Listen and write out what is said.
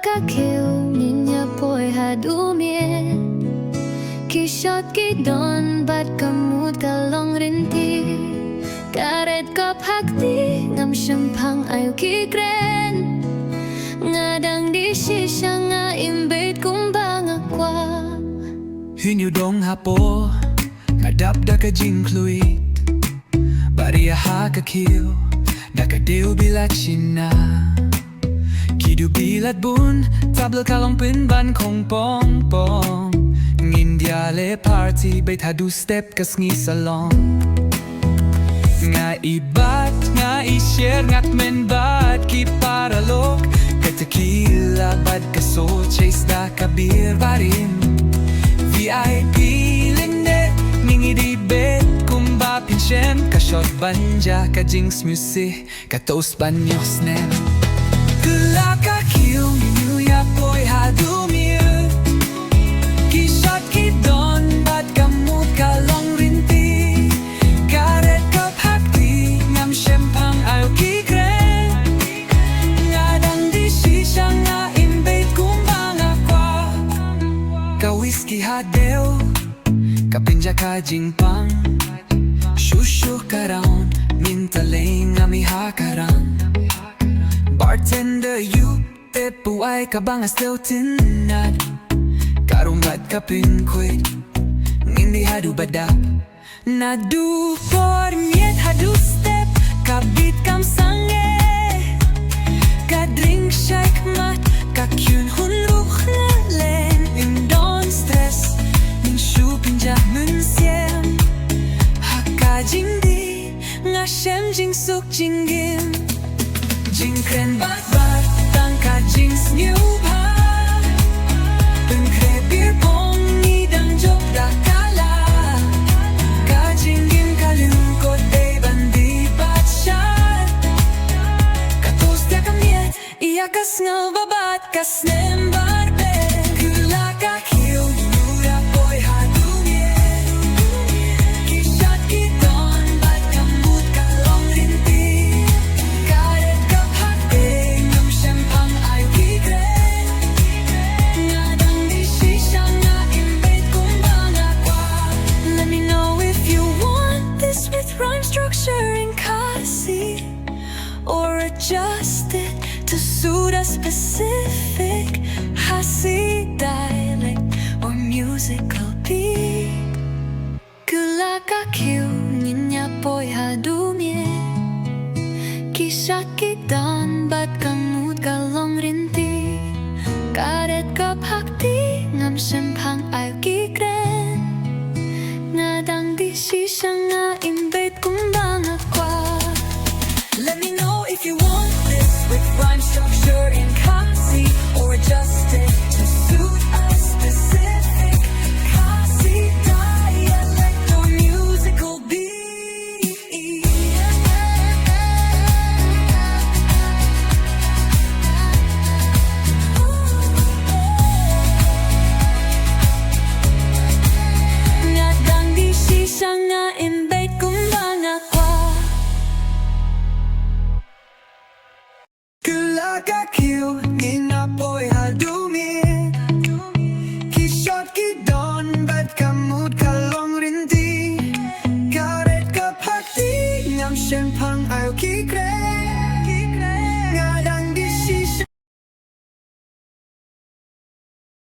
kakil ninya po'y hadumie Kishot kidon bat kamut kalong rinti Karet kop hakti ngam syampang ayu kikren Ngadang di shisha nga imbait kumbang akwa Hinyu dong hapo Ngadapda ka jinklui Bariya ha kakil Nakadiw bilat sina Kidu bilat bun Tabel kalong pinban kong pong pong Ngindiale party Bait hadu step kas ngi salong Nga ibat Nga i-share Ngat menbat Ki paralok Katakila Bad kaso Chase da kabir barim VIP Linde Ningi di bet Kumba pinshem Kashot banja Kajings music Katos banyos nem Kula kakil Ninuya po'y hadumir Kishot kidon Bat kamut kalong rinti Karet kap hakti Ngam syempang ayo kikren Ngadang di shisha nga imbait kumbang akwa Ka whisky hadeo Kapinja ka jingpang Shushu karaon Mintaling ami hakarang Bartender you Tepuay kabangas daw tinad Karumbat kapin kwit Ngindi hadu badap Nadu pormiet hadu step Kabit kam sange Kadring shake mat Kakyun hun ruch na len Ning don stress Ning shu pinja mun siem Haka jingdi Nga shem jing suk jingim Jing kren bat bat Tang ka jings new pat Tung kre bir pong Ni dang jok da kala Ka jingim kalung Ko day bandi bat shat Katos dia kamiet Iya kas ngal babat Kas nem barbe Kula ka kiyo Nura po'y hadumie Kishat kiton Bat kamut kalong rinti Karet kap hakte Ngam syempang ayu kikren Ngadang di shisha nga imbait kumbang akwa Let me know if you want this with rhyme structure and khasi Or adjust it to suit a specific khasi dialect or musical beat Kula kakil ninya po'y hadumie Kishat kitan bat kamut kalong rinti Karet kap hakti ngam syempang ayu kikren Ngadang di shisha nga imbait kumbang akwa Let me know if you want this with rhyme structure in khasi Or adjust it to suit a specific khasi dialect or musical beat Ngadang di shisha nga imbait kumbang akwa Kula kakil Ngin